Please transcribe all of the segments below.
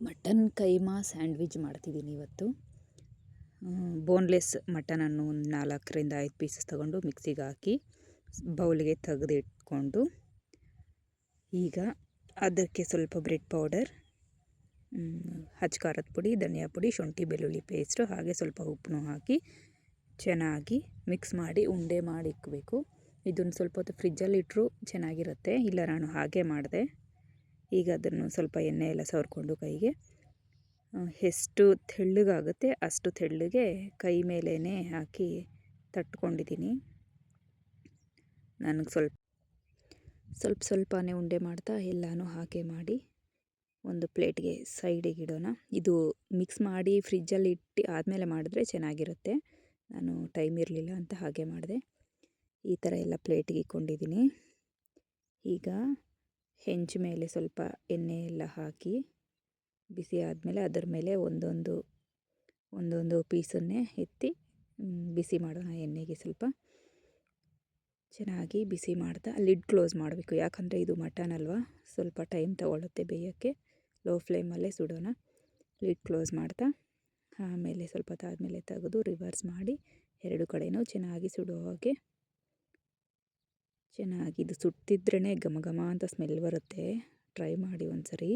Mutton keema sandwich ಮಾಡ್ತಿದ್ದೀನಿ ಇವತ್ತು. Boneless ಮಟನನ್ನು ಒಂದು 4ರಿಂದ 5 ಪೀಸಸ್ ತಗೊಂಡು ಮಿಕ್ಸಿಗೆ ಹಾಕಿ ಬೌಲ್ಗೆ ತೆಗೆದಿಟ್ಕೊಂಡು, ಈಗ ಅದಕ್ಕೆ ಸ್ವಲ್ಪ ಬ್ರೆಡ್ ಪೌಡರ್, ಹಚ್ಚ ಖಾರದ ಪುಡಿ, ಧನಿಯಾ ಪುಡಿ, ಶುಂಠಿ ಬೆಳ್ಳುಳ್ಳಿ ಪೇಸ್ಟು, ಹಾಗೆ ಸ್ವಲ್ಪ ಉಪ್ಪನ್ನು ಹಾಕಿ ಚೆನ್ನಾಗಿ ಮಿಕ್ಸ್ ಮಾಡಿ ಉಂಡೆ ಮಾಡಿ ಇಕ್ಕಬೇಕು. ಇದನ್ನು ಸ್ವಲ್ಪ ಹೊತ್ತು ಫ್ರಿಜ್ಜಲ್ಲಿ ಇಟ್ಟರು ಚೆನ್ನಾಗಿರುತ್ತೆ. ಇಲ್ಲ, ನಾನು ಹಾಗೆ ಮಾಡಿದೆ. ಈಗ ಅದನ್ನು ಸ್ವಲ್ಪ ಎಣ್ಣೆ ಎಲ್ಲ ಸವರ್ಕೊಂಡು ಕೈಗೆ ಎಷ್ಟು ತೆಳ್ಳಗಾಗುತ್ತೆ ಅಷ್ಟು ತೆಳ್ಳಗೆ ಕೈ ಮೇಲೇ ಹಾಕಿ ತಟ್ಕೊಂಡಿದ್ದೀನಿ. ನನಗೆ ಸ್ವಲ್ಪನೇ ಉಂಡೆ ಮಾಡ್ತಾ ಎಲ್ಲನೂ ಹಾಗೆ ಮಾಡಿ ಒಂದು ಪ್ಲೇಟ್ಗೆ ಸೈಡಿಗೆ ಇಡೋಣ. ಇದು ಮಿಕ್ಸ್ ಮಾಡಿ ಫ್ರಿಜ್ಜಲ್ಲಿ ಇಟ್ಟು ಆದಮೇಲೆ ಮಾಡಿದ್ರೆ ಚೆನ್ನಾಗಿರುತ್ತೆ. ನಾನು ಟೈಮ್ ಇರಲಿಲ್ಲ ಅಂತ ಹಾಗೆ ಮಾಡಿದೆ. ಈ ಥರ ಎಲ್ಲ ಪ್ಲೇಟಿಗೆ ಇಟ್ಕೊಂಡಿದ್ದೀನಿ. ಈಗ ಹೆಂಚು ಮೇಲೆ ಸ್ವಲ್ಪ ಎಣ್ಣೆ ಎಲ್ಲ ಹಾಕಿ ಬಿಸಿ ಆದಮೇಲೆ ಅದರ ಮೇಲೆ ಒಂದೊಂದು ಪೀಸನ್ನೇ ಎತ್ತಿ ಬಿಸಿ ಮಾಡೋಣ. ಎಣ್ಣೆಗೆ ಸ್ವಲ್ಪ ಚೆನ್ನಾಗಿ ಬಿಸಿ ಮಾಡ್ತಾ ಲಿಡ್ ಕ್ಲೋಸ್ ಮಾಡಬೇಕು. ಯಾಕಂದರೆ ಇದು ಮಟನ್ ಅಲ್ವಾ, ಸ್ವಲ್ಪ ಟೈಮ್ ತಗೊಳ್ಳುತ್ತೆ ಬೇಯೋಕ್ಕೆ. ಲೋ ಫ್ಲೇಮಲ್ಲೇ ಸುಡೋಣ. ಲಿಡ್ ಕ್ಲೋಸ್ ಮಾಡ್ತಾ ಆಮೇಲೆ ಸ್ವಲ್ಪ ಹೊತ್ತಾದಮೇಲೆ ತೆಗೆದು ರಿವರ್ಸ್ ಮಾಡಿ 2 ಕಡೆಯೂ ಚೆನ್ನಾಗಿ ಸುಡೋ ಹಾಗೆ ಚೆನ್ನಾಗಿ ಇದು ಸುಡ್ತಿದ್ರೇ ಘಮ ಘಮ ಅಂತ ಸ್ಮೆಲ್ ಬರುತ್ತೆ. ಟ್ರೈ ಮಾಡಿ ಒಂದ್ಸರಿ.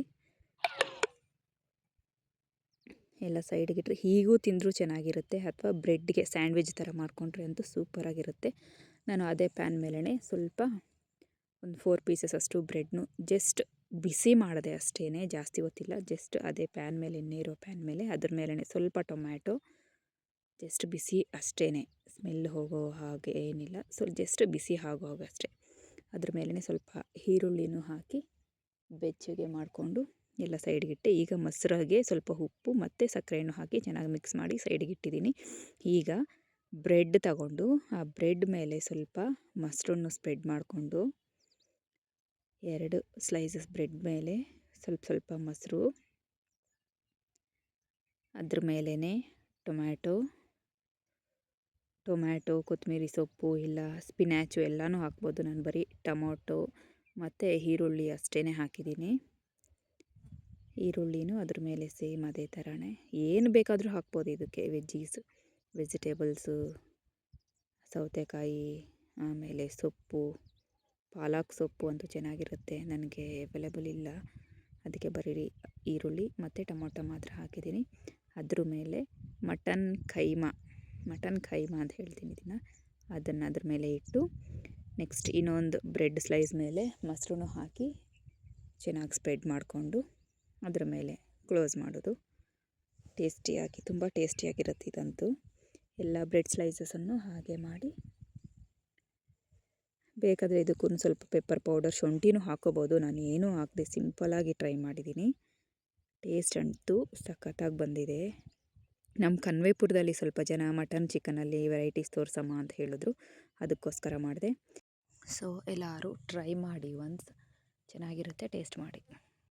ಎಲ್ಲ ಸೈಡ್ಗಿಟ್ರೆ ಹೀಗೂ ತಿಂದರೂ ಚೆನ್ನಾಗಿರುತ್ತೆ, ಅಥವಾ ಬ್ರೆಡ್ಗೆ ಸ್ಯಾಂಡ್ವಿಚ್ ಥರ ಮಾಡಿಕೊಂಡ್ರೆ ಅಂತೂ ಸೂಪರಾಗಿರುತ್ತೆ. ನಾನು ಅದೇ ಪ್ಯಾನ್ ಮೇಲೇ ಸ್ವಲ್ಪ ಒಂದು 4 ಪೀಸಸ್ ಅಷ್ಟು ಬ್ರೆಡ್ನು ಜಸ್ಟ್ ಬಿಸಿ ಮಾಡಿದೆ ಅಷ್ಟೇ, ಜಾಸ್ತಿ ಹೊತ್ತಿಲ್ಲ. ಜಸ್ಟ್ ಅದೇ ಪ್ಯಾನ್ ಮೇಲೆ, ಎಣ್ಣೆ ಇರೋ ಪ್ಯಾನ್ ಮೇಲೆ, ಅದ್ರ ಮೇಲೇ ಸ್ವಲ್ಪ ಟೊಮ್ಯಾಟೊ ಜಸ್ಟ್ ಬಿಸಿ ಅಷ್ಟೇ, ಸ್ಮೆಲ್ ಹೋಗೋ ಹಾಗೆ ಏನಿಲ್ಲ, ಜಸ್ಟ್ ಬಿಸಿ ಆಗೋ ಹಾಗೆ ಅಷ್ಟೇ. ಅದ್ರ ಮೇಲೇ ಸ್ವಲ್ಪ ಈರುಳ್ಳಿನೂ ಹಾಕಿ ಬೆಚ್ಚಗೆ ಮಾಡಿಕೊಂಡು ಎಲ್ಲ ಸೈಡ್ಗಿಟ್ಟೆ. ಈಗ ಮೊಸರಿಗೆ ಸ್ವಲ್ಪ ಉಪ್ಪು ಮತ್ತು ಸಕ್ಕರೆಯನ್ನು ಹಾಕಿ ಚೆನ್ನಾಗಿ ಮಿಕ್ಸ್ ಮಾಡಿ ಸೈಡ್ಗೆ ಇಟ್ಟಿದ್ದೀನಿ. ಈಗ ಬ್ರೆಡ್ ತಗೊಂಡು ಆ ಬ್ರೆಡ್ ಮೇಲೆ ಸ್ವಲ್ಪ ಮೊಸರನ್ನು ಸ್ಪ್ರೆಡ್ ಮಾಡಿಕೊಂಡು 2 ಸ್ಲೈಸಸ್ ಬ್ರೆಡ್ ಮೇಲೆ ಸ್ವಲ್ಪ ಮೊಸರು, ಅದ್ರ ಮೇಲೇ ಟೊಮ್ಯಾಟೊ, ಕೊತ್ತಂಬರಿ ಸೊಪ್ಪು ಇಲ್ಲ ಸ್ಪಿನ್ಯಾಚು ಎಲ್ಲನೂ ಹಾಕ್ಬೋದು. ನಾನು ಬರೀ ಟೊಮೊಟೊ ಮತ್ತು ಈರುಳ್ಳಿ ಅಷ್ಟೇ ಹಾಕಿದ್ದೀನಿ. ಈರುಳ್ಳಿನೂ ಅದ್ರ ಮೇಲೆ ಸೇಮ್ ಅದೇ ಥರನೇ ಏನು ಬೇಕಾದರೂ ಹಾಕ್ಬೋದು ಇದಕ್ಕೆ. ವೆಜಿಟೇಬಲ್ಸು, ಸೌತೆಕಾಯಿ, ಆಮೇಲೆ ಸೊಪ್ಪು, ಪಾಲಕ್ ಸೊಪ್ಪು ಅಂತೂ ಚೆನ್ನಾಗಿರುತ್ತೆ. ನನಗೆ ಅವೈಲೇಬಲ್ ಇಲ್ಲ, ಅದಕ್ಕೆ ಬರೀ ಈರುಳ್ಳಿ ಮತ್ತು ಟೊಮೊಟೊ ಮಾತ್ರ ಹಾಕಿದ್ದೀನಿ. ಅದ್ರ ಮೇಲೆ ಮಟನ್ ಕೈಮಾ ಅಂತ ಹೇಳ್ತೀನಿ ಅದನ್ನು ಅದ್ರ ಮೇಲೆ ಇಟ್ಟು, ನೆಕ್ಸ್ಟ್ ಇನ್ನೊಂದು ಬ್ರೆಡ್ ಸ್ಲೈಸ್ ಮೇಲೆ ಮೊಸರನ್ನು ಹಾಕಿ ಚೆನ್ನಾಗಿ ಸ್ಪ್ರೆಡ್ ಮಾಡಿಕೊಂಡು ಅದ್ರ ಮೇಲೆ ಕ್ಲೋಸ್ ಮಾಡೋದು. ತುಂಬ ಟೇಸ್ಟಿಯಾಗಿರುತ್ತೆ ಇದಂತೂ. ಎಲ್ಲ ಬ್ರೆಡ್ ಸ್ಲೈಸಸನ್ನು ಹಾಗೆ ಮಾಡಿ, ಬೇಕಾದರೆ ಇದಕ್ಕೂ ಸ್ವಲ್ಪ ಪೆಪ್ಪರ್ ಪೌಡರ್, ಶುಂಠಿನೂ ಹಾಕೋಬೋದು. ನಾನು ಏನೂ ಹಾಕದೆ ಸಿಂಪಲಾಗಿ ಟ್ರೈ ಮಾಡಿದ್ದೀನಿ. ಟೇಸ್ಟ್ ಅಂತೂ ಸಖತ್ತಾಗಿ ಬಂದಿದೆ. ನಮ್ಮ ಕನ್ವೇಪುರದಲ್ಲಿ ಸ್ವಲ್ಪ ಜನ ಮಟನ್ ಚಿಕನಲ್ಲಿ ವೆರೈಟೀಸ್ ತೋರಿಸಮ್ಮ ಅಂತ ಹೇಳಿದ್ರು, ಅದಕ್ಕೋಸ್ಕರ ಮಾಡಿದೆ. ಸೊ ಎಲ್ಲರೂ ಟ್ರೈ ಮಾಡಿ, ಚೆನ್ನಾಗಿರುತ್ತೆ, ಟೇಸ್ಟ್ ಮಾಡಿ.